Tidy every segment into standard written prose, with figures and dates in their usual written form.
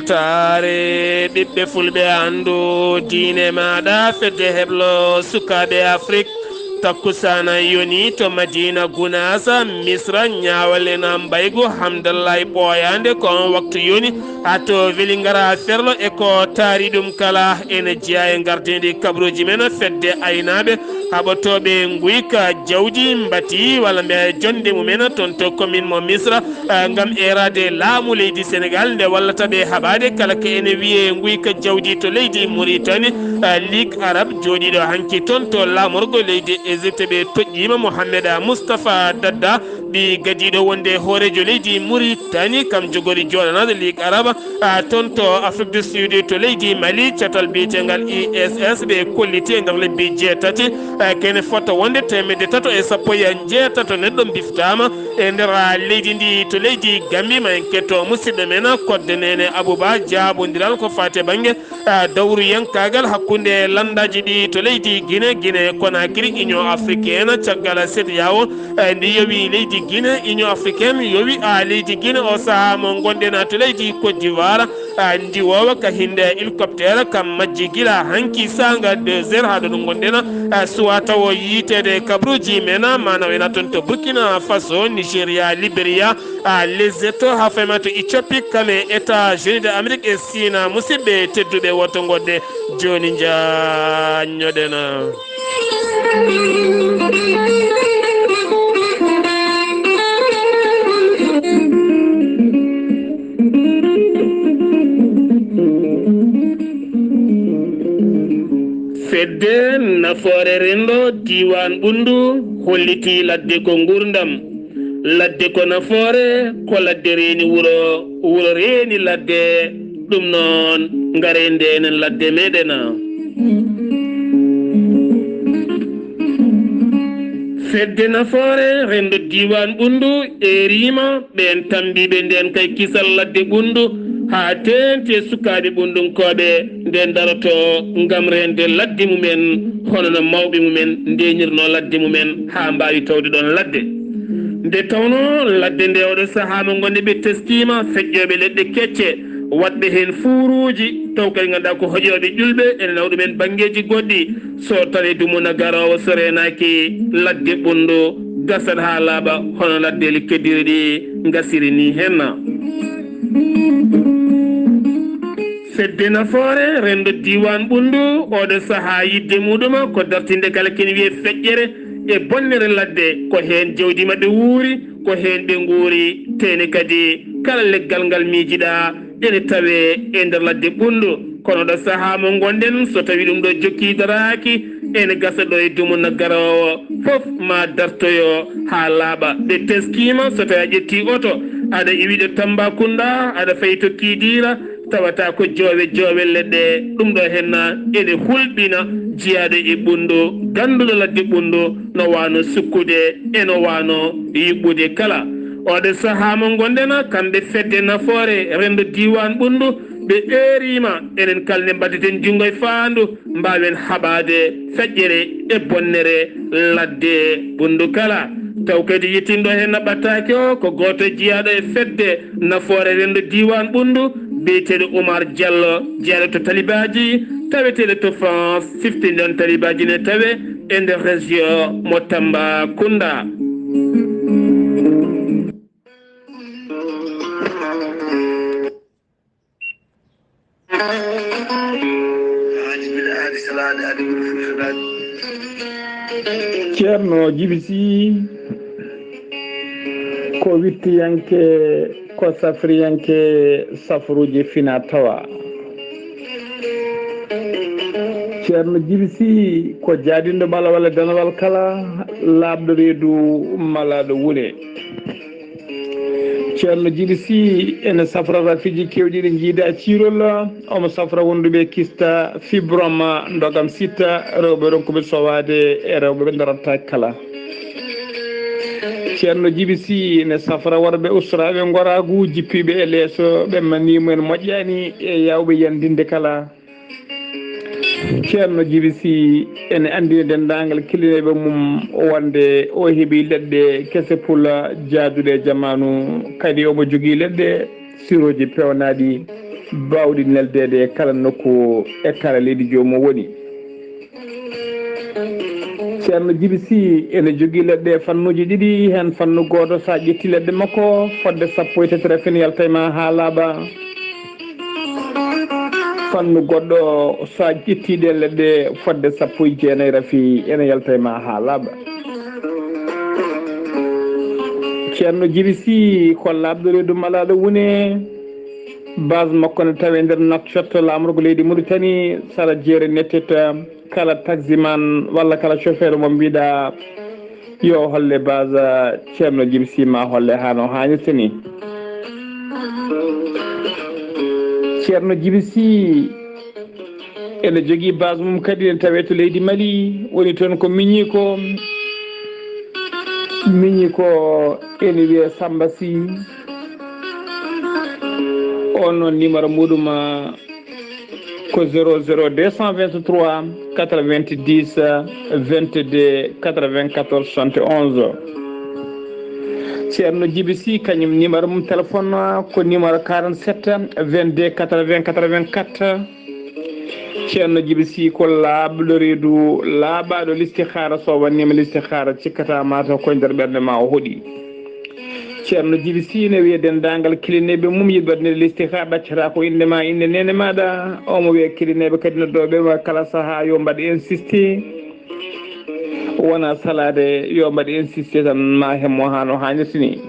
weltaare ɓiɓɓe fulɓe anndu diine maɗa fedde heblo sukaɓe Afrique takkusana yoni to Madina Gunasa Misra ñawalena mbaygu hamdallahi ɓoyande ko on waktu yoni hato weli ngara ferlo e ko taari ɗum kala ene jeeya e gardedi kabaruuji men fedde aynaɓe haɓotoɓe guyka jawdi mbati walla mbiya jonde mumen toon to commune mo Misra gam erade laamu leydi Sénégal nde wallataɓe haɓade kala ko ene wiye guyka jawdi to leydi Mauritanie Ligue arabe joɗiɗo hanki toon to lamorgo leydi Égypte ɓe toƴƴima Mohamed Moustapha Dadda ɓi gadiɗo wonde hoorejo leydi Mauritanie kam jogori joɗanade Ligue arabe toon to Afrique du Sud to leydi Mali catal biyetegal ISS ɓe kolliti e nder lebbi jeetati kene fota wonde temedde tato e sappo e jeetato neɗɗo biftama e nder leydi ndi to leydi Gambie ma en ketto musidɗo men kodde nene Abouba jabodiral ko fate banggue dawru yankagal hakkude landaji ɗi to leydi Guinée Conakry Union africaine caggal CEDEAO ndi yowi leydi Guinée Union africaine yowi leydi Guinée o saaha mo gonɗen to leydi Côte d'Ivoire ndi wowa ka hinde hélicoptère kam majji gila hanki sanga 2 heures haɗo ɗum gonɗen suwa taw yitede kabaruuji men mana wena toon to Burkina Faso Nigéria Libéria Lesotho ha fayma to Éthiopie kame États-Unis d'Amérique e Sina musidɓe tedduɓe wotto godde joni jañoɗena fedde nafoore rendo diwan ɓundu holliti ladde ko gurdam ladde ko nafoore ko ladde reeni wuro reeni ladde ɗum noon ngare ndenen ladde meɗena fedde nafoore rendo diwan ɓundu e rima ɓen tambiɓe nden kay kisal ladde ɓundu ha tente sukaɓe ɓundunkoɓe nden daroto gam rende ladde mumen hono no mawɓe mumen ndeñirno ladde mumen ha mbawi tawde ɗon ladde nde tawno ladde nde oɗo saaha mo gonɗe ɓe testima feƴƴoɓe leɗɗe kecce waɗɓe hen fuuruji taw kadi ganduɗa ko hoƴoɓe ƴulɓe ene naw ɗumen banggueji goɗɗi so tawi dumuna garowo so renaki ladde ɓundu gasat ha laaɓa hono laddeli keddiri ɗi gasiri ni henna fedde nafoore rendo diwan ɓundu oɗo saaha yidde muɗuma ko dartinde kala kene wiye feƴƴere e bonnere ladde ko hen jawdi mabɓe wuuri ko hen ɓe guuri tene kadi kala leggal ngal miijiɗa ene tawe e nder ladde ɓundu kono ɗo saaha mo gonɗen so tawi ɗum ɗo jokkidaraki ene gasa ɗo e dumuna garowo foof ma dartoyo ha laaɓa ɓe teskima so tawi a ƴetti oto aɗa iwiɗo Tambacounda aɗa fayi to Kidira tawata ko joowe leɗɗe ɗum ɗo henna ene hulɓina jiyaɗo e ɓundu ganduɗo ladde ɓundu no wano sukkude eno wano yuɓɓude kala oɗo saaha mo gonɗena kamɓe fedde nafoore rendo diwan ɓundu ɓe erima enen kalne mbaddeten jungo e faandu mbawen haɓade feƴƴere e bonnere ladde ɓundu kala taw kadi yettinɗo henna Ɓataake o ko goto jiyaɗo e fedde nafoore rendo diwan ɓundu biyeteɗo Oumar Diallo jeeɗo to talibaji taweteɗo to France siftinde on talibaji ne tawe e nder région mo Tambacounda ceerno Djiby Sy ko wittiyanke ko safriyanke safruji fina tawa ceerno Djiby Sy ko jaadindo ɓala walla danawal kala laaɓɗo reedu malaɗo wuule ceerno Djiby Sy ene safrata fiji kewɗi ɗi jiida ciirol omo safra wonduɓe kista fibroma ndogam sitta rewɓe ronkuɓe sowade e rewɓe ɓe darata kala ceerno Djiby Sy ne safra worɓe usraɓe goragu jippiɓe e leeso ɓe manimumen moƴƴani e yawɓe yandinde kala ceerno Djiby Sy ene andi dendagal killineɓe mum wonde o heeɓi leɗɗe kese pula jaaduɗe jamanu kadi omo jogui leɗɗe siroji pewnaɗi bawɗi neldede e kala nokku e kala leydi jomum woni. ceerno Djiby Sy ene jogui leɗɗe fannuji ɗiɗi hen fannu goto sa ƴetti leɗɗe makko fodde 14 rafini yalta ma ha laaɓa. fannu goɗɗo sa ƴettiɗe leɗɗe fodde 19 rafi ene yalta ma ha laaɓa. ceerno Djiby Sy ko labɗo reedu malaɗo wune base makko ne tawe nder Nouakchott lamrugo leydi Mauritanie sara jeere netteta kala taximan walla kala chauffeur mo mbiɗa yo holle base ceerno Djiby Sy ma holle hano hannirta ni. ceerno Djiby Sy ene jogui base mum kadi ne tawe to leydi Mali woni toon ko miñi ko ene wiye Samba Sy on noon numéro muɗum ko 00223 90 22 94 71. ceerno Djiby Sy kañum numéro mum téléphone ko numéro 47 22 80 84. ceerno Djiby Sy ko laaɓɗo reedu laaɓaɗo listihara so wannima listihara cikkata mata koye nder ɓerde ma o hooɗi. ceerno Djiby Sy ne wiye dendagal kilineɓe mum yiɗi waɗnede listihara ɗaccata ko inde ma inde nene maɗa omo wiya kilineɓe kadi noddoɓe kala saaha yo mbaɗ insisté wona salade yo mbaɗ insisté tan ma hemmo hano hannirta ni.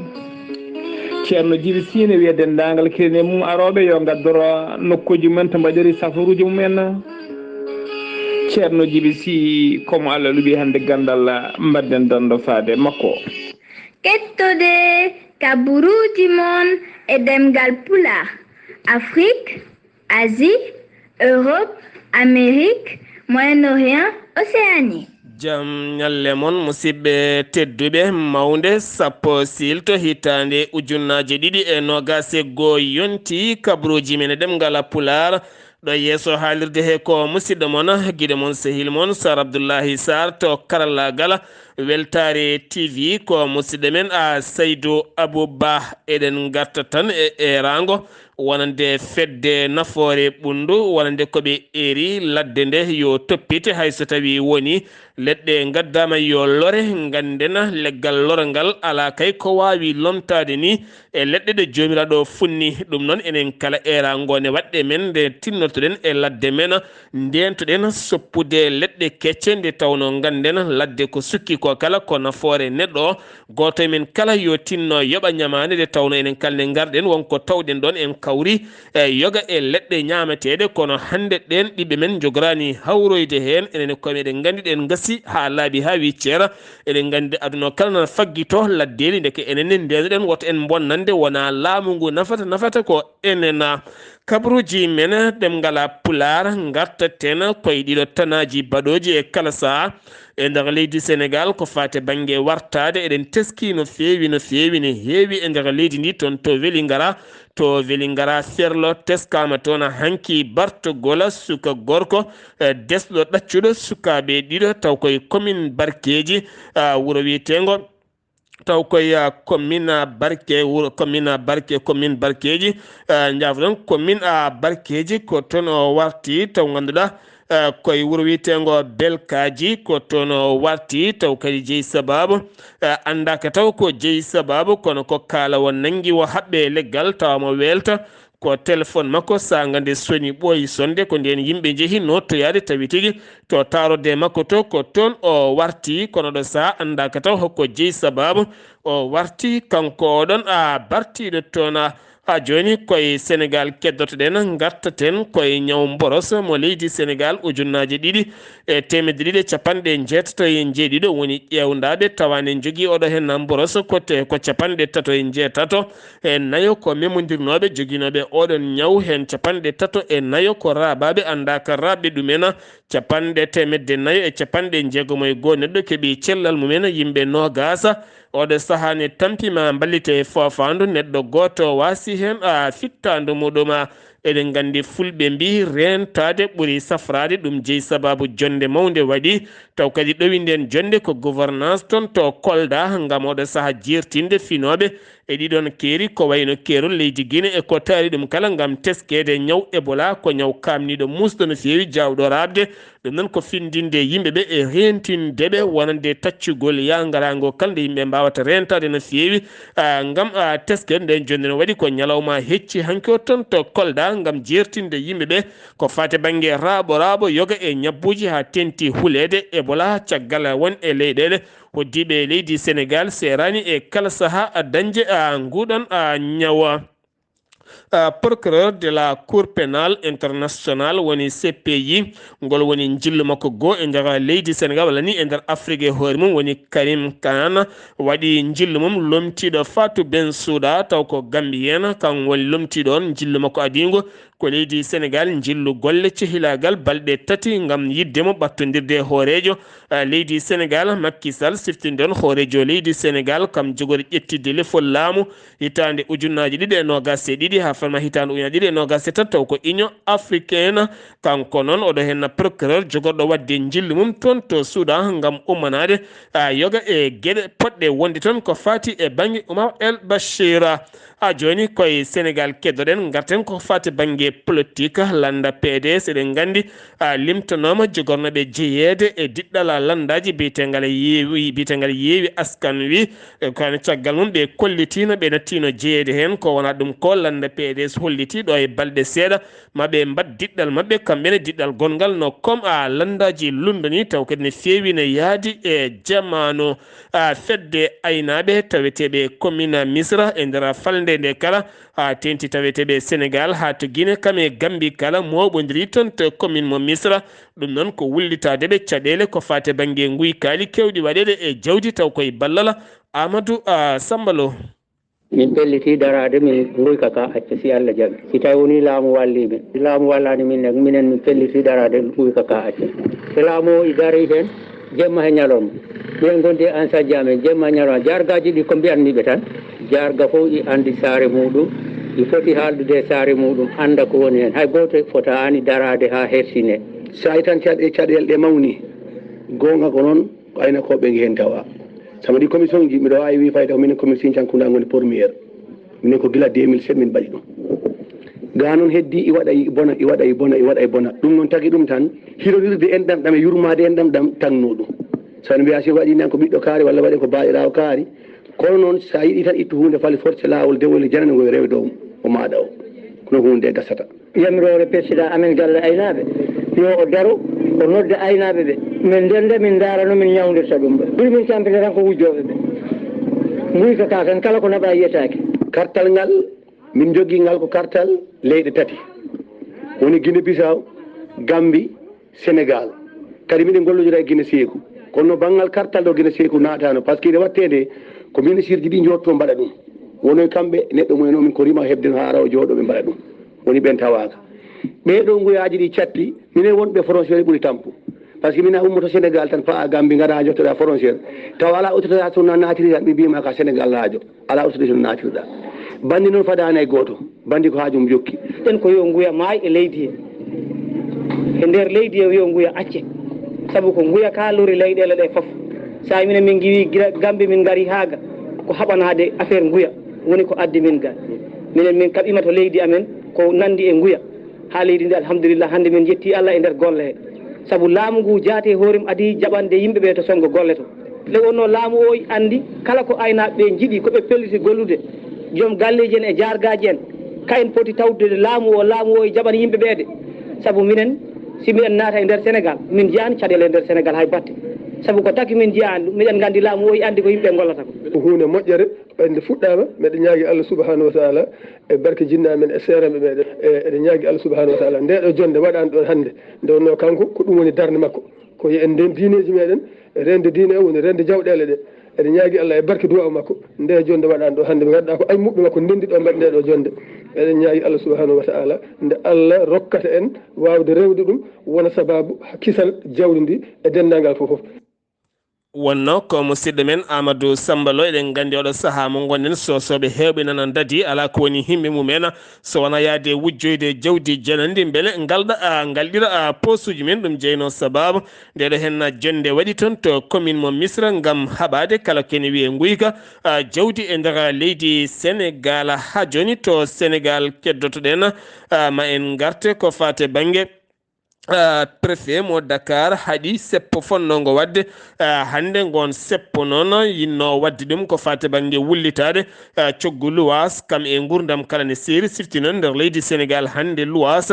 ceerno Djiby Sy ne wiya dendagal kilineɓe mum aroɓe yo gaddoro nokkuji mumen to mbaɗiri safaruji mumen. ceerno Djiby Sy komo Allah luɓi hande Ganndal mbadden dando faade makko. Keɗtode kabaruuji mon e ɗemngal pulaar Afrique, Asie, Europe, Amérique, Moyen-Orient, Océanie. jam ñalle mon musidɓe tedduɓe mawnde sappo silto hitande ujunnaje ɗiɗi e nogase goo yonti kabaruuji men e ɗemngal pulaar ɗo yeeso haalirde he ko musidɗo mon guiɗo mon sehil mon Sar Abdullaahi Saar to karallagal Weltaare TV ko musidɗo men a Seydou Abouba eɗen garta tan e rango wonande fedde nafoore ɓundu wonande koɓe eri ladde nde yo toppite hayso tawi woni leɗɗe gaddama yo lore gandena leggal lorongal ala kay ko wawi lomtade ni e leɗɗe ɗe jomiraɗo funni ɗum noon enen kala erango ne waɗɗe men nde tinnortoɗen e ladde men ndentoɗen soppude leɗɗe kecce nde tawno ganden ladde ko sukki ko kala ko nafoore neɗɗo goto e men kala yo tinno yoɓa ñamade nde tawno enen kalne garɗen wonko tawɗen ɗon en kawri e yoga e leɗɗe ñameteɗe kono hande ɗen ɓiɓɓe men jogorani hawroyde hen enen koye meɗen gandi ɗen gasi ha laaɓi ha wiccera eɗen gandi aduna kala nana faggito laddeli ndeke enen ndenuɗen woto en bonnande wona laamu ngu nafata ko enen kabaruuji men ɗemngal pulaar gartaten koye ɗiɗo tanaji baɗoji e kala saha e nder leydi Sénégal ko fate banggue wartade eɗen teski no fewi no heewi e nder leydi ndi toon to weli ngara ferlo teskama toon hanki bartogola suka gorko desɗo ɗaccuɗo sukaɓe ɗiɗo taw koye commune barkeji wuuro wiyetengo taw koye commune barkeji jafɗon commune barkeji ko toon o warti taw ganduɗa koye wuuro wiyetengo belkaji ko toon o warti taw kadi jeeyi sababu andaka taw ko jeeyi sababu kono ko kaalawo nangi wo haɓɓe leggal tawamo welta ko téléphone makko sanga nde soni ɓooyi sonde ko nden yimɓe jeehi nottoyade tawi tigui to tarode makko to ko toon o warti kono ɗo saha andaka taw hokko jeeyi sababu o warti kanko oɗon bartiɗo toon ha joni koye Sénégal keddotoɗen gartaten koye ñaw boros mo leydi Sénégal ujunnaje ɗiɗi e temedde ɗiɗi capanɗe jeetato e jeeɗiɗo woni ƴewdaɓe tawane jogui oɗo hen boros kote ko capanɗe tato e jeetato e nayo ko memodirnoɓe joguinoɓe oɗon ñaw hen capanɗe tato e nayo ko rabaɓe andaka rabɓe ɗumen capanɗe temedde nayo e capanɗe jeegomo e goho neɗɗo keeɓi cellal mumen yimɓe nogasa oɗo sahane tampima ballite fofandu neɗɗo goto wasi hen fittandu muɗum eɗen gandi fulɓe mbi rentade ɓuuri safrade ɗum jeeyi sababu jonde mawde waɗi taw kadi ɗowi nden jonde ko gouvernance toon to Kolda gam oɗo saaha jirtinde finoɓe e ɗiɗon keeri ko wayno keerol leydi Guinée e ko taari ɗum kala ngam teskede ñaw Ebola ko ñaw kamniɗo musɗo no feewi jawɗo rabde ɗum noon ko findinde yimɓeɓe e rentindeɓe wonande taccugol yangarago kala nde yimɓe mbawata rentade no feewi ngam teskede nden joni no waɗi ko ñalawma hecci hanki o toon to Kolda ngam jertinde yimɓeɓe ko fate banggue raaɓo yoga e ñabbuji ha tenti hulede Ebola caggal won e leyɗele hoddiɓe leydi Sénégal serani e kala saaha dañde nguɗon ñawa procureur de la cour pénale internationale woni CPI ngol woni jillu makko go e nder leydi Sénégal walla ni e nder Afrique e hoore mum woni Karim Khan waɗi jillu mum lomtiɗo Fatou Bensouda taw ko Gambien kan woni lomtiɗo on jillu makko adingo ko leydi Sénégal jillu golle cehilagal balɗe tati ngam yiddemo ɓattodirde hoorejo leydi Sénégal Macky Sall siftinde on hoorejo leydi Sénégal kam jogori ƴettidde lefol laamu hitande ujunnaji ɗiɗi e nogas e ɗiɗi ha farma hitande ujunnaji ɗiɗi e nogas e tati taw ko Union africaine kanko noon oɗo hen procureur jogorɗo wadde jillu mum toon to Soudan ngam ummanade yoga e gueɗe poɗɗe wonde toon ko fati e banggue Oumar El Bachir joni koye Sénégal keddoɗen garten ko fati banggue politique landa PDS eɗen gandi limtanoma jogornoɓe jeeyede e diɗɗal landaji bitegal yeewi askan wi kono caggal mum ɓe kollitino ɓe nattino jeeyede hen ko wona ɗum ko landa PDS holliti ɗo e balɗe seeɗa maɓe mbad diɗɗal mabɓe kamɓene diɗɗal gongal no comme landaji lundani taw kadi ne feewi ne yaadi e jamanu fedde aynaɓe taweteɓe commune Misra e nder falde nde kala tenti taweteɓe Sénégal ha to Guinée kame Gambie kala moɓodiri toon to commune mo Misra ɗum noon ko wullitadeɓe caɗele ko fate banggue guykali kewɗi waɗede e jawdi taw koye ballal Amadou Sambalo. min pelliti darade min guyka ka acca si Allah jaaɓi si tawi woni laamu walli min si laamu wallani minen min pelliti darade guyka ka acca so laamu o i dari hen jemma he ñalawma minen gondi an sajji amen jemma ñalawma jargaji ɗi ko mbiyanmiɓe tan jarga fof i andi saare muɗum i foti haaldude saare muɗum anda ko woni hen hay goto fotani darade ha hersine sa yi tan caɗele ɗe mawni gonga ko noon ko aynakoɓe hen tawa sama ɗi commission ji mbiɗo wawi wi fayda minen commission cankunda goni premiére minen ko gila 2007 min mbaɗi ɗum ga noon heddi i waɗa i bona ɗum noon tagui ɗum tan hirorirde enɗam ɗam e yurmade enɗam ɗam tagno ɗum sano mbiya si waɗi nan ko ɓiɗɗo kaari walla waɗe ko baɗirawo kaari kono noon sa yiɗi tan ittu hunde falle force lawol Dewle janane ngoye rewe dow o maɗa o kono hunde gasata yamirore président amen galle aynaɓe yo o daro o nodda aynaɓe ɓe min ndende min darano min ñawdirta ɗum ɓe ɓuri min tampinde tan ko wujjoɓe ɓe guyka ka tan kala ko naɓa yiyetake kartal ngal min jogui ngal ko kartal leyɗe tati woni Guinée Bissau Gambie Sénégal kadi miɗen gollodira e Guinée Sékou kono banggal kartal ɗo Guinée Sékou natano par ce que ine wattede ko ministre ji ɗi jotto mbaɗa ɗum wono kamɓe neɗɗo mumen o min ko rima hebde no haara o jooɗo ɓe mbaɗa ɗum woni ɓen tawaka ɓeɗo nguyaji ɗi catti minen wonɓe frontiére ɓuuri tampu par ce que mina ummoto Sénégal tan fa a Gambie gara jottoɗa frontiére taw ala autorisation no natirɗa ɓe mbiyama ka Sénégal laajo ala autorisation no natirɗa bandi noon fadani e goto bandi ko haajum jokki ɗen ko yo nguya maayi e leydi he e nder leydi he yo nguya acce saabu ko nguya ka lori leyɗele ɗe foof sa minen min giwi Gambie min gari haaga ko haɓanade affaire nguya woni ko addi min ga minen min kaɓima to leydi amen ko nandi e nguya ha leydi ndi alhamdulillah hande min jetti Allah e nder golle he saabu laamu ngu jaati e hoorem adi jaɓande yimɓeɓe to songgo golle to nde wonno laamu o andi kala ko aynaɓe ɓe jiiɗi koɓe pelliti gollude joom galleji en e jargaji en kayen poti tawde laamu o jaɓana yimɓeɓe de saabu minen si miɗen naata e nder Sénégal min jiyani caɗele e nder Sénégal hay batte saabu ko taki min jiyani ɗum miɗen gandi laamu o andi ko yimɓe gollata ko hunde moƴƴere ɓende fuɗɗama meɗen ñaagui Allah subahanahu wa taala e barke jinnaɓe men e seereɓe meɗen eɗen ñaagui Allah subahanahu wa taala nde ɗo jonde waɗani ɗon hannde nde wonno kanko ko ɗum woni darde makko ko en nden diineji meɗen rende diine o woni rende jawɗele ɗe eɗen ñaagui Allah e barke duwaw makko nde jonde waɗani ɗo hannde ɓe ganduɗa ko ay muɓɓe makko ndendi ɗo mbaɗi nde ɗo jonde eɗen ñaagui Allah subahanahu wa taala nde Allah rokkata en wawde rewde ɗum wona sababu kisal jawdi ndi e dendagal fof wonno ko musidɗo men Amadou Sambalo eɗen gandi oɗo saaha mo gonɗen sosoɓe hewɓe nanan dadi ala ko woni himɓe mumen so wona yaade wujjoyde jawdi janandi beele galɗira posuji men ɗum jeyno sababu ndeɗo hen jonde waɗi toon to commune mo Misra gam haɓade kala kene wiye guyka jawdi e nder leydi Sénégal ha joni to Sénégal keddotoɗen ma en garte ko fate banggue préfet mo Dakar haɗi seppo fonnongo wadde hande gon seppo noon yinno wadde ɗum ko fate banggue wullitade coggu luwas kam e gurdam kala ne seeri sifti noon nder leydi Sénégal hande luwas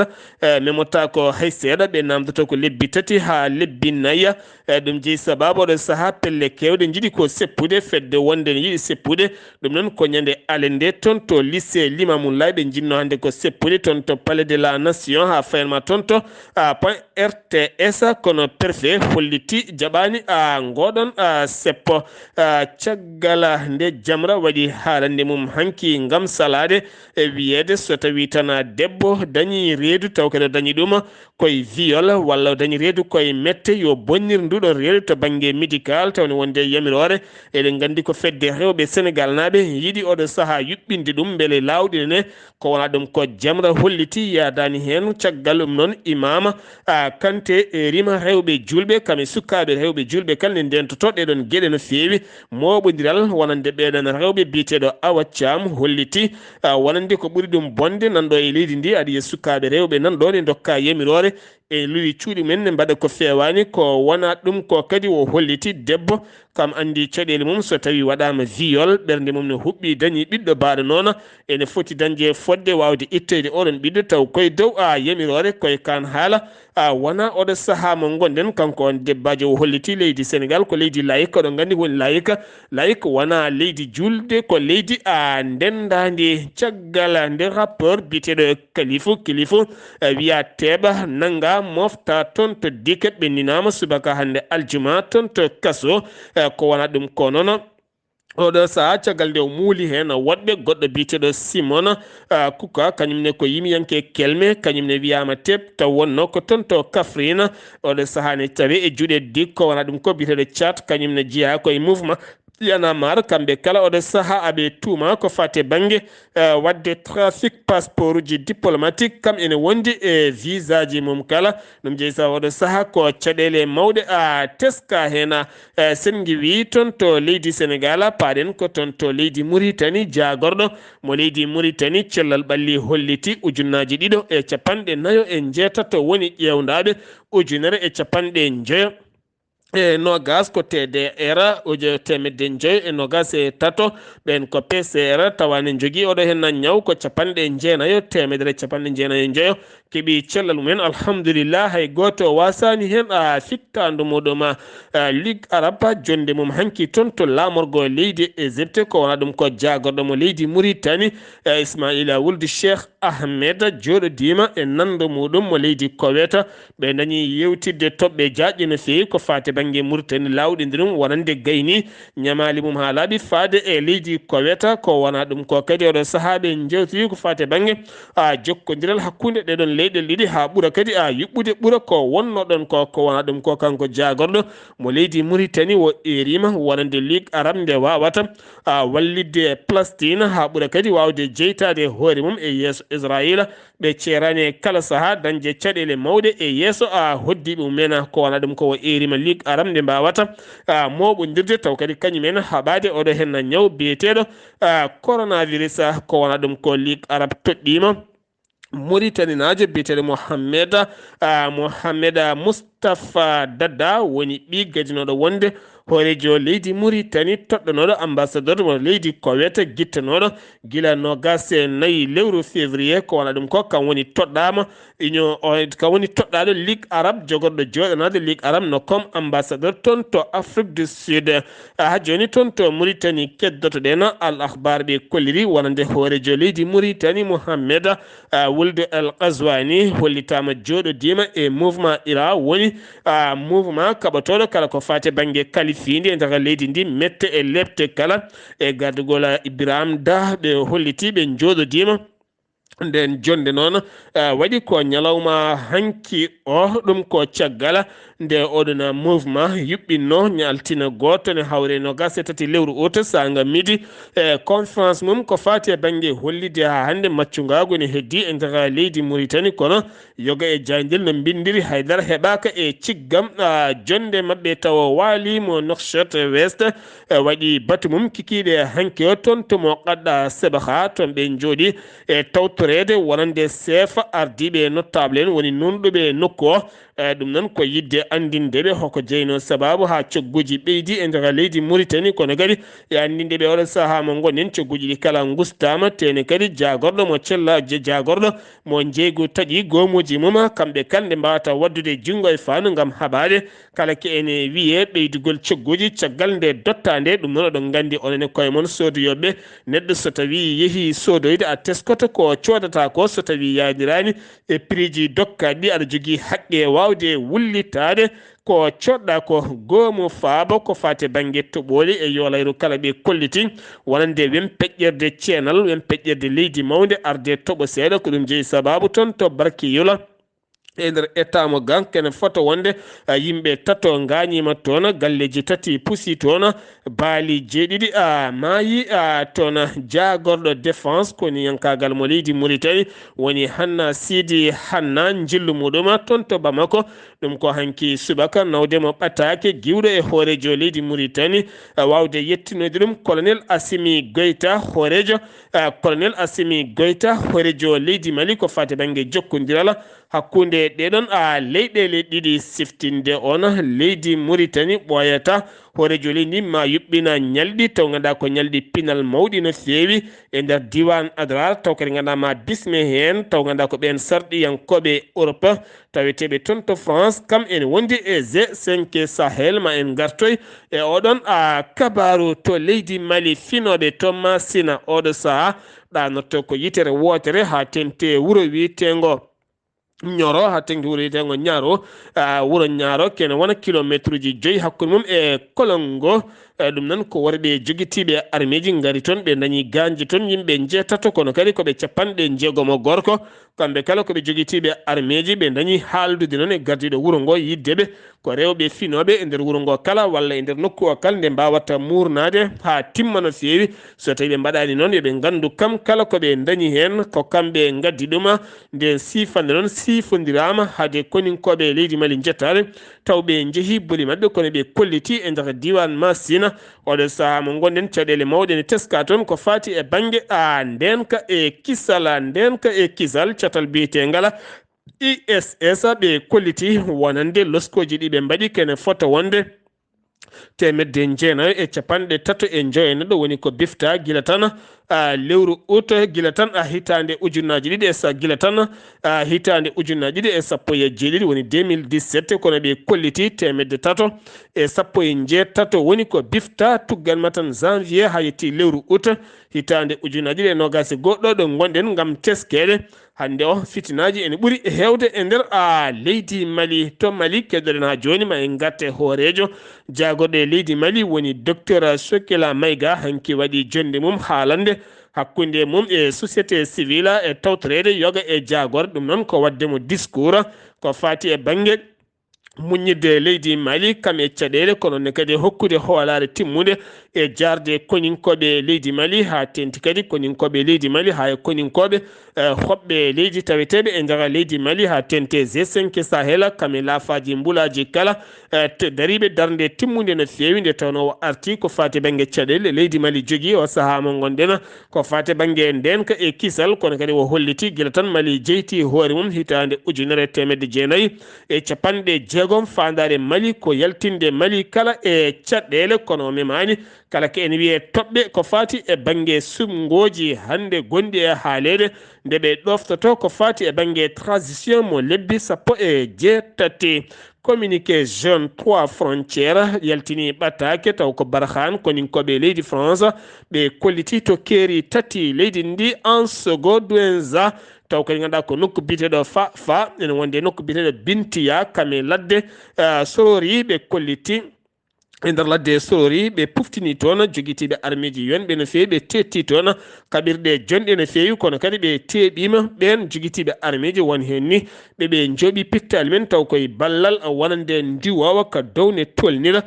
memota ko hay seeɗa ɓe namdoto ko lebbi tati ha lebbi nayya ɗum jeeyi sababu oɗo saaha pelle kewɗe jiiɗi ko seppude fedde wonde ne yiiɗi seppude ɗum noon ko ñande alende toon to lycée Limamoulaye ɓe jinno hande ko seppude toon to palais de la nation ha fayanma toon to point RTS kono préfet holliti jaɓani ngoɗon seppo caggal nde Jamra waɗi haalande mum hanki gam salade e wiyede so tawi tan debbo dañi reedu taw kadi dañi ɗum koye viol walla dañi reedu koye mette yo bonnir nduɗo reedu to banggue médical tawne wonde yamirore eɗen gandi ko fedde rewɓe Sénégal naɓe yiiɗi oɗo saaha yuɓɓinde ɗum beele lawɗi ne ko wona ɗum ko Jamra holliti yadani hen caggal ɗum noon imama Kanté rima rewɓe julɓe kame sukkaɓe rewɓe julɓe kala ne ndentoto ɗeɗon gueɗe no fewi moɓodiral wonande ɓeɗon rewɓe biteɗo Awa Thiam holliti wonande ko ɓuuri ɗum bonde nanɗo e leydi ndi aɗa yiya sukkaɓe rewɓe nanɗo ne dokka yamirore e luwi cuuɗi men ne mbaɗa ko fewani ko wona ɗum ko kadi o holliti debbo kam andi caɗele mum so tawi waɗama viol ɓernde mum ne huɓɓi dañi ɓiɗɗo baɗo noon ene foti dañde fodde wawde ittede oɗon ɓiɗɗo taw koye dow yamirore koye kan haala wona oɗo saaha mo gonɗen kanko on debbajo o holliti leydi Sénégal ko leydi layika oɗon gandi woni layika wona leydi julde ko leydi ndendadi caggal nde rapport biteɗo kilifu wiya teɓa nanga mofta toon to diket ɓe ninama subaka hande aljuma toon to kaso ko wona ɗum ko noon oɗo saha caggal nde o muuli hen woɗɓe goɗɗo biteɗo Simon Kuka kañumne ko yimiyanke kelme kañumne wiyama teb taw wonno ko toon to Kafrine oɗo saha ne tawi e juuɗe dik ko wona ɗum ko biteɗo Tchad kañumne jeeya koye mouvement yanamar kamɓe kala oɗo saaha aɓe tuuma ko fate banggue wadde trafic passeport uji diplomatique kam ene wondi e visa ji mum kala ɗum jeeyi sa oɗo saaha ko caɗele mawɗe teska hen sen giwi toon to leydi Sénégal paɗen ko toon to leydi Mauritanie jagorɗo mo leydi Mauritanie cellal ɓalli holliti ujunnaji ɗiɗo e capanɗe nayo e jeetato woni ƴewdaɓe ujunere e capanɗe jeeyo e nogas ko TDR ojo temedde joyi e nogas e tato ɓen ko PCR tawane jogui oɗo hen ñaw ko capanɗe jeenayo temedere capanɗe jeenayo e joyo keeɓi cellal mumen alhamdulillah hay goto wasani hen fittandu muɗum Ligue Arabe jonde mum hanki toon to lamorgo leydi Égypte ko wona ɗum ko jagorɗo mo leydi Mauritanie Ismaila wulde Cheikh Ahmed joɗodima e nando muɗum mo leydi Koweta ɓe dañi yewtidde toɓɓe jaƴƴe no fewi ko fate banggue Mauritanie lawɗidirum wonande gayni ñamali mum ha laaɓi faade e leydi Koweta ko wona ɗum ko kadi oɗo saahaɓe jewtiri ko fate banggue jokkodiral hakkude ɗeɗon leyɗel ɗiɗi ha ɓuura kadi yuɓɓude ɓuura ko wonnoɗon ko wona ɗum ko kanko jagorɗo mo leydi Mauritanie o erima wonande Ligue Arabe nde wawata wallidde Palestine ha ɓuura kadi wawde jeytade hoore mum e yeeso Israila ɓe ceerani kala saaha dañde caɗele mawɗe e yeeso hoddiɓe mumen ko wona ɗum ko o erima Ligue Arabe nde mbawata moɓodirde taw kadi kañumen haɓade oɗo hen ñaw biyeteɗo coronavirus ko wona ɗum ko Ligue Arabe toɗɗima Mauritanie najo biyeteɗo Mohamed Moustapha Dada woni ɓi gadinoɗo wonde horejo leydi Mauritanie toɗɗonoɗo ambassadeur mo leydi Koweta guittanoɗo gila nogas e nayyi lewru février ko wona ɗum ko kam woni toɗɗama union kam woni toɗɗaɗo Ligue Arabe jogorɗo joɗanade Ligue Arabe no comme ambassadeur toon to Afrique du Sud ha joni toon to Mauritanie keddotoɗen Al Akhbar ɓe kolliri wonande horejo leydi Mauritanie Mohamed Wuld El Ghazouani hollitama joɗodima e mouvement ira woni mouvement kaɓatoɗo kala ko fate banggue kalifindi e nder leydi ndi mette e lebte kala e gardugol Ibrahim Da ɓe holliti ɓe joɗodima nden jonde noon waɗi ko ñalawma hanki o ɗum ko caggal nde oɗona mouvement yuɓɓinno ñaltina goto ne hawre no gase tati lewru auto sanga midi conférence mum ko fati e banggue hollide ha hande maccugagu ne heddi e nder leydi Mauritanie kono yoga e jayndel no bindiri haydara heɓaka e ciggam jonde mabɓe taw walimo Nouakchott West waɗi batu mum kikiɗe hanke o toon tomo qadɗa sebaha toon ɓe jooɗi e tawtorede wonande seefa ardiɓe notable en woni nunɗuɓe nokku o ɗum noon ko yidde andindeɓe hoko jeyno sababu ha cogguji ɓeydi e nder leydi Mauritanie kono kadi e andindeɓe oɗo saaha mo gonɗen cogguji ɗi kala gustama tene kadi jagorɗo mo Cellal jagorɗo mo jeygu taaƴi gomuji mum kamɓe kalde mbawata waddude junggo e fannu gam haɓade kala ke ene wiye ɓeydugol cogguji caggal nde dottande ɗum noon oɗon gandi onene koye moon sodoyoɓe neɗɗo so tawi yeehi sodoyde a teskoto ko codata ko so tawi yadirani e prix ji dokkaɗi ɗi aɗa jogui haqqe wawde wullitade ko coɗɗa ko goomu faabo ko fate banggue toɓoli e yolayru kala ɓe kolliti wonande wen peƴƴerde ceenal wen peƴƴerde leydi mawde arde toɓo seeɗa ko ɗum jeeyi sababu toon to barki yola e nder état mo gan kene foto wonde yimɓe tato gañima toon galleji tati puusi toon baali jeeɗiɗi maayi toon jagorɗo défense koni yankagal mo leydi Mauritanie woni Hanna Sidi Hanna jillu muɗum toon to Bamako ɗum ko hanki subaka nawdemo ɓatake giwɗo e hoorejo leydi Mauritanie wawde yettinode ɗum colonel Assimi Goïta hoorejo colonel Assimi Goïta hoorejo leydi Mali ko fate banggue jokkodiral hakkunde ɗeɗon leyɗele ɗiɗi siftinde on leydi Mauritanie ɓoyata hoorejo leydi ma yuɓɓina ñalɗi taw ganduɗa ko ñalɗi pinal mawɗi no feewi e nder diwan Adrar taw kadi ganduɗa ma bisme hen taw ganduɗa ko ɓen sarɗiyankoɓe Europe taweteɓe toon to France kam ene wondi e G5 Sahel ma en gartoy e oɗon kabaru to leydi Mali finoɓe to Masina oɗo saaha ɗanotto ko yitere wotere ha tente wuuro wiitengo ñoro ha tengti wuuro wiitengo ñaro wuuro ñaro kene wona kilométre ji 5 hakkude mum e Kolongo ɗum noon ko worɓe joguitiɓe armée ji gari toon ɓe dañi ganji toon yimɓe jeetato kono kadi koɓe capanɗe jeegomo gorko kamɓe kala koɓe joguitiɓe armée ji ɓe dañi haaldude noon e gardiɗo wuuro ngo yiddeɓe ko rewɓe finoɓe e nder wuuro ngo kala walla e nder nokku o kala nde mbawata murnade ha timma no feewi so tawi ɓe mbaɗani noon yoɓe gandu kam kala koɓe dañi hen ko kamɓe gaddi ɗuma nden sifande noon sifodirama haade koninkoɓe leydi Mali jettade taw ɓe jeehi booli mabɓe kono ɓe kolliti e nder diwan Masina oɗo saaha mo gonɗen caɗele mawɗe ne teska toon ko fati e banggue ndenka e kisal catal biyetegal ISS ɓe kolliti wonande loskoji ɗi ɓe mbaɗi kene foto wonde temedde jeenayo e capanɗe tato e joyeneɗo woni ko bifta gila tan lewru août gila tan hitande ujunnaji ɗiɗi e sa gila tan hitande ujunnaji ɗiɗi e sappo e jeeɗiɗi woni 2017 kono ɓe kolliti temedde tato e sappo e jeetato woni ko bifta tugganma tan janvier ha yetti lewru août hitande ujunnaji ɗiɗi e nogas e goɗɗo ɗo gonɗen gam teskede hande o fitinaji ene ɓuuri hewde e nder leydi Mali to Mali keddoɗen ha joni ma en gatte hoorejo jagorɗo leydi Mali woni docteur Sokela Mayga hanki waɗi jonde mum haalande hakkunde mum e société civile e tawtorede yoga e jagorɗo ɗum noon ko waddemo discours ko fati e banggue muñidde leydi Mali kam e caɗele kono ne kadi hokkude hoolare timmude e jarde koninkoɓe leydi Mali ha tenti kadi koninkoɓe leydi Mali ha e koninkoɓe hoɓɓe leydi taweteɓe e nder leydi Mali ha tente G5 Sahel kam e laafaji mbulaji kala dariɓe darde timmude no feewi nde tawno o arti ko fati banggue caɗele leydi Mali jogui o saaha mo gonɗen ko fati banggue ndenka e kisal kono kadi o holliti guila tan Mali jeyti hoore mum hitande ujunere temedde jeenayyi e capanɗe jeegom fandare Mali ko yaltinde Mali kala e caɗele kono o memani kala ke en wiye toɓɓe ko fati e banggue sumgoji hande gonɗi e haalede nde ɓe ɗoftoto ko fati e banggue transition mo lebbi sappo e jeetati communiqué jeune 3 frontières yaltini ɓatake taw ko barhan koninkoɓe leydi France ɓe kolliti to keeri tati leydi ndi en secondoenza taw kadi ganduɗa ko nokku biteɗo fa ene wonde nokku biteɗo Bintiya kame ladde sorori ɓe kolliti e nder ladde sorori ɓe puftini toon jogitiɓe armeji yonɓe no fewi ɓe tetti toon kaɓirɗe jonɗe no fewi kono kadi ɓe teeɓima ɓen jogitiɓe armeji won hen ni ɓeɓe jooɓi pittali men taw koye ballal wonande ndiwowa ko downe tolnira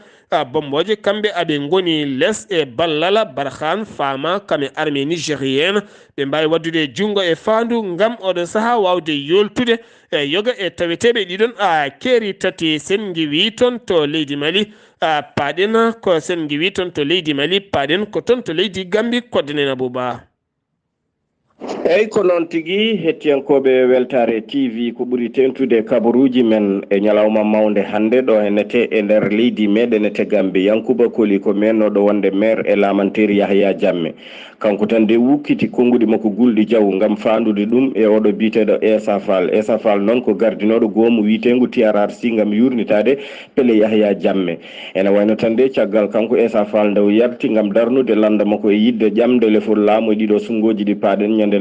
bomboje kamɓe aɓe goni less e ballala barhan fama kame armée nigérienne ɓe mbawi waddude junggo e fandu gam oɗon saaha wawde yoltude e yoga e taweteɓe ɗiɗon keeri tati sen giwi toon to leydi Mali paɗen ko sen giwi toon to leydi Mali paɗen ko toon to leydi Gambie koddenen Abouba. eyyi ko noon tigui hettiyankoɓe weltare TV ko ɓuuri tentude kabaruuji men e ñalawma mawnde hannde ɗo henete e nder leydi meɗen ete Gambie Yankuba Koli ko mennoɗo wonde maire e lamanteri Yahya Jammeh kanko tan de wukkiti konguɗi makko gulɗi jaw gam fandude ɗum e oɗo biteɗo Essa Fall noon ko gardinoɗo goomu witengu TRRC gam yurnitade pele Yahya Jammeh ene wayno tan de caggal kanko Essa Fall nde yarti gam darnude landa makko e yidde ƴamde lefol laamu e ɗiɗo sungoji ɗi paɗen ñande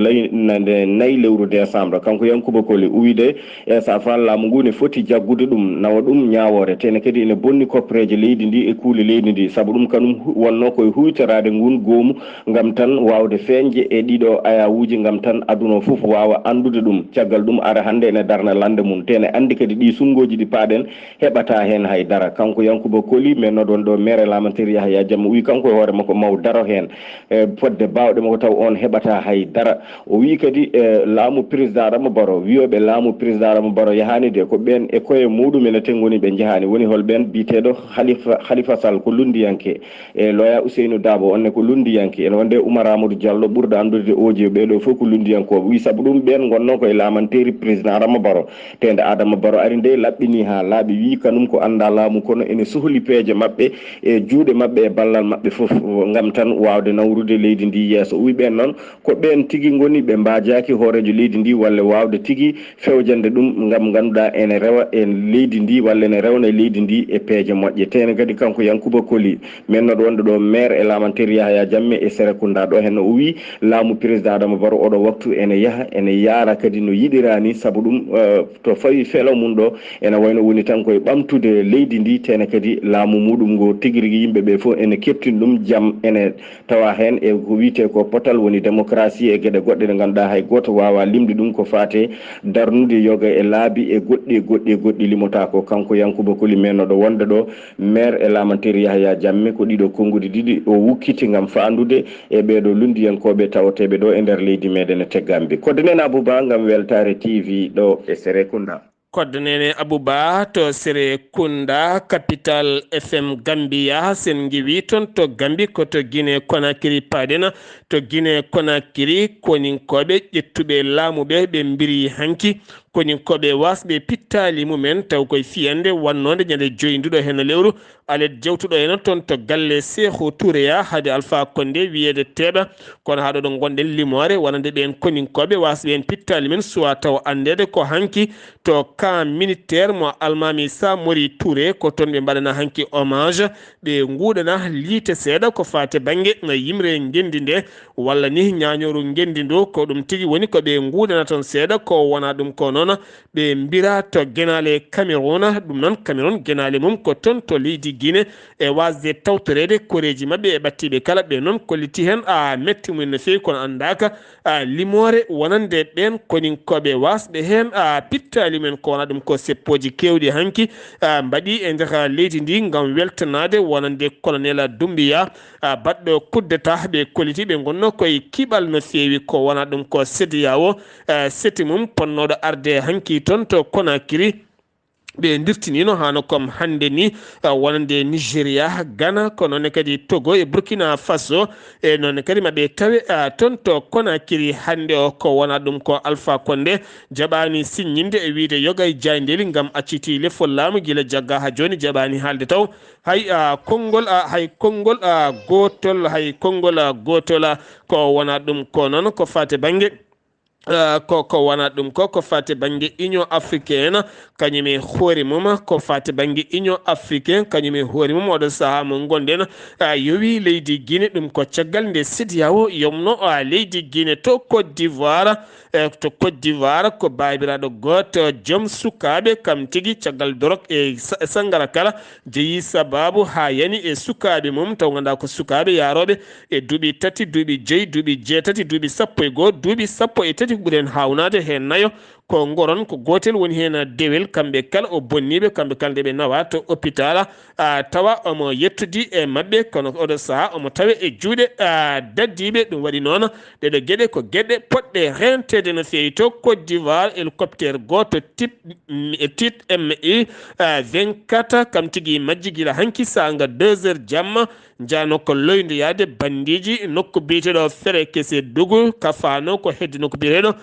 nayi lewru décembre kanko Yankuba Koli uwide Essa Fall laamu ngu ne foti jaggude ɗum nawa ɗum ñawore tene kadi ene bonni koppereje leydi ndi e kuule leydi ndi saabu ɗum kanum wonno koye huytorade ngun goomu gam tan wawde feñje e ɗiɗo ayawuji gam tan aduna foof wawa andude ɗum caggal ɗum ara hannde ene darna lande mum tene andi kadi ɗi sungoji ɗi paɗen heɓata hen haydara kanko Yankuba Koli mais noɗon ɗo maire lamanteri Yahya Jammeh wi kanko e hoore makko maw daro hen fodde bawɗe makko taw on heɓata haydara o wi kadi laamu président Adama Barrow wiyoɓe laamu président Adama Barrow yahani de ko ɓen e koye muɗum ene ten goni ɓe jahani woni holɓen biteɗo Khalifa Sall ko lundiyanke e loya Ousseynou Dabo onne ko lundiyanke ene wonde Oumar Amadou Diallo ɓurɗo andude oji ɓeɗo fof ko lundiyankoɓe wi saabu ɗum ɓen gonno koye lamanteri président Adama Barrow tende Adama Barrow ari nde laɓɓini ha laaɓi wi kanum ko anda laamu kono ene sohli peeje mabɓe e juuɗe mabɓe e ballal mabɓe foof gam tan wawde nawrude leydi ndi yeeso wi ɓen noon ko ɓen tigui goni ɓe mbajaki hoorejo leydi ndi walla wawde tigui fewjande ɗum gam ganduɗa ene rewa e leydi ndi walla ene rewna e leydi ndi e peeje moƴƴe tene kadi kanko Yankuba Koli mennoɗo wonde ɗo maire e lamanteri Yahya Jammeh e Serekunda ɗo hen o wi laamu président Adama Barrow oɗo waktu ene yaaha ene yaara kadi no yiɗirani saabu ɗum to fawi felo mum ɗo ene wayno woni tan koye ɓamtude leydi ndi tene kadi laamu muɗum ngo tigui rigui yimɓeɓe fof ene keptin ɗum jaam ene tawa hen e ko wiyete ko potal woni démocratie e gueɗe goɗɗe ɗe ganduɗa hay goto wawa limde ɗum ko fate darnude yoga e laabi e goɗɗi limota ko kanko Yankuba Koli mennoɗo wonde ɗo maire e lamanteri Yahya Jammeh ko ɗiɗo konguɗi ɗiɗi o wukkiti gam fandude e ɓeɗo lundiyankoɓe tawateɓe ɗo e nder leydi meɗen e Gambie koddenen Abouba gam Weltare TV ɗo e Serekunda koddonene Abouba to Serekunda capital FM Gambia sen giwi toon to Gambie ko to Guinée Conakry paɗena to Guinée Conakry koninkoɓe ƴettuɓe laamuɓe ɓe mbiri hanki koninkoɓe wasɓe pittali mumen taw koye fiyande wannode ñande joyinduɗo hen lewru alet jewtuɗo hen toon to galle Sékou Touréya haade Alpha Condé wiyede teeɓa kono haɗo ɗo gonɗen limore wonande ɓen koninkoɓe wasɓe en pittali men suwa taw andede ko hanki to camp militaire mo Almami Samori Touré ko toon ɓe mbaɗana hanki hommage ɓe guuɗana liite seeɗa ko fate banggue yimre gendi nde walla ni ñañoru gendi ndo ko ɗum tigui woni ko ɓe guuɗana toon seeɗa ko wona ɗum ko noon ɓe mbira to guenale Cameroun ɗum noon Cameroun guenale mum ko toon to leydi Guinée e wasde tawtorede koreji mabɓe e ɓattiɓe kala ɓe noon kolliti hen metti mumen no fewi kono andaka limore wonande ɓen koninkoɓe wasɓe hen pittali men ko wona ɗum ko seppoji kewɗi hanki mbaɗi e nder leydi ndi gam weltanade wonande colonel Doumbouya baɗɗo kuddeta ɓe kolliti ɓe gonno koye kiɓal no fewi ko wona ɗum ko CEDEAO seti mum ponnoɗo arde hanki toon to Conakry ɓe dirtinino hano comme hannde ni wonande Nigéria Ghana ko noon kadi Togo e Burkina Faso e noon kadi maɓe tawe toon to Conakry hannde o ko wona ɗum ko Alpha Condé jaɓani signinde e wiide yoga e jayndeli gam acciti lefol laamu guila jagga ha joni jaɓani haalde taw hay konngol gotol ko wona ɗum ko noon ko fate banggue ko wona ɗum ko fate banggue union africaine kañum e hoore mum ko fate banggue union africaine kañum e hoore mum oɗo saaha mo gonɗen yowi leydi Guinée ɗum ko caggal nde CEDEAO yomno leydi Guinée to Côte d'Ivoire to Côte d'Ivoire ko babiraɗo goto joom sukaɓe kam tigui caggal dorog e sangara kala jeeyi sababu ha yani e sukaɓe mum taw ganduɗa ko sukaɓe yaroɓe e duuɓi 3 duuɓi 5 duuɓi 6 duuɓi 11 duuɓi 13 ɓuuren hawnade hen nayo ko goron ko gotel woni hen Dewle kamɓe kala o bonniɓe kamɓe kala ndeɓe nawa to hôpital tawa omo yettudi e mabɓe kono oɗo saaha omo tawe e juuɗe daddiɓe ɗum waɗi noon ɗeɗo gueɗe ko gueɗe poɗɗe rentede no fewi to Côte d'Ivoire hélicoptère goto type MI 24 kam tigui majji guila hanki saga 2 heures jamma jano ko loyde yaade bandiji nokku biteɗo fere kese dugul kafano ko heddi nokku biteɗo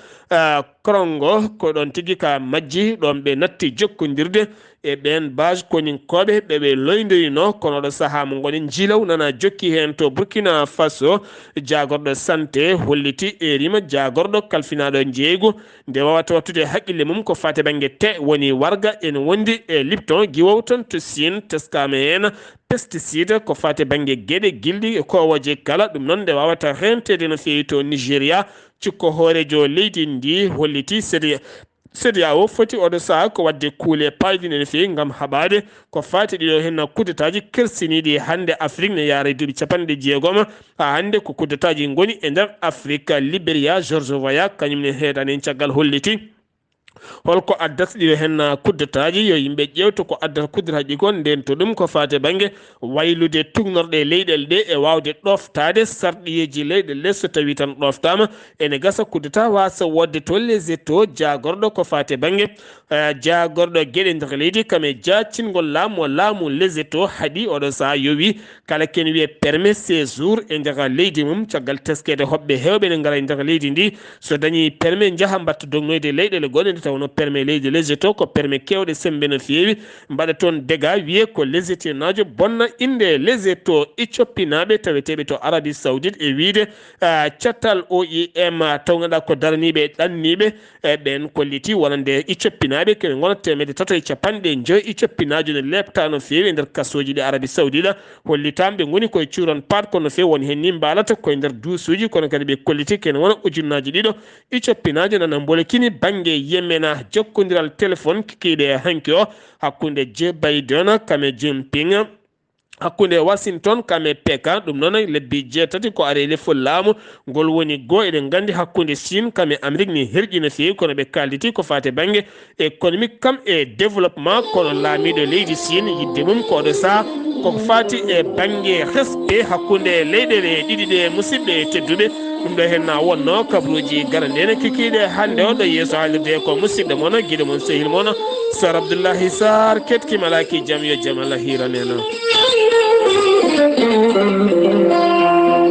krongo ko ɗon tigui ka majji ɗon ɓe natti jokkodirde e ɓen base koninkoɓe ɓeɓe loydoyino kono ɗo saaha mo goni jilaw nana jokki hen to Burkina Faso jagorɗo santé holliti e rima jagorɗo kalfinaɗo jeeygu nde wawata wattude haqqille mum ko fate banggue te woni warga ene wondi e Lipton guiwow ton to Sine teskama hen pesticide ko fate banggue gueɗe guilɗi kowoje kala ɗum noon nde wawata rentede no fewi to Nigéria cikko hoorejo leydi ndi holliti sédia o foti oɗo saaha ko wadde kuule paydine no fewi gam haɓade ko fati ɗiɗo hen kuddetaji kersiniɗi hannde Afrique ne yaara duuɓi 60 ha hannde ko kuddetaji goni e nder Afrique Libéria George Weah kañumne heeɗani caggal holliti holko addata ɗiɗo hen kuddetaji yo yimɓe ƴewta ko addata kuddetaji ɗi kon nden to ɗum ko fate banggue waylude tugnorɗe leyɗele ɗe e wawde ɗoftade sarɗiyeji leyɗele ɗe so tawi tan ɗoftama ene gasa kuddeta wasa wodde to les étaux jagorɗo ko fate banggue jagorɗo gueɗe nder leydi kame jacingol laamu les étaux haaɗi oɗo saaha yowi kala ken wiye permis séjour e nder leydi mum caggal teskede hoɓɓe hewɓe ne gara e nder leydi ndi so dañi permis jaaha mbatta dognoyde leyɗele goɗe nde tawno permis leydi les étaux ko permis kewɗe sembe no fewi mbaɗa toon déga wiye ko les étaux najo bonna inde les étaux iccoppinaɓe taweteɓe to Arabie Saoudite e wiide cattal OIM taw ganduɗa ko daraniɓe ɗanniɓe ɓen kolliti wonande iccoppinaɓe kene gona 350 iccoppinajo ne lepta no fewi e nder kasoji ɗi Arabie Saoudite hollitama ɓe goni koye cuuron pat kono fewi woni hen ni mbalata koye nder duusuji kono kadi ɓe kolliti kene wona ujunnaji ɗiɗo iccoppinajo nana bolekini banggue yemena jokkodiral téléphone kikiɗe hanki o hakkude Joe Biden kame Jinping hakkude Washington kame Peka ɗum noon lebbi 6 ko ari lefol laamu ngol woni goo eɗen gandi hakkude Chine kame Amérique ni herƴi no fewi kono ɓe kalditi ko fate banggue économique kam e développement kono laamiɗo leydi Chine yidde mum koɗo saaha koko fati e banggue respect hakkude leyɗele ɗiɗi ɗe musidɓe tedduɓe ɗum ɗo hen wonno kabaruuji garandene kikiɗe hannde o ɗo yeeso haalirde ko musidɗo moon guiɗo moon sehil moon Sar Abdullaahi Saar ketkima alaki jaam yo jaam Allah hiraneno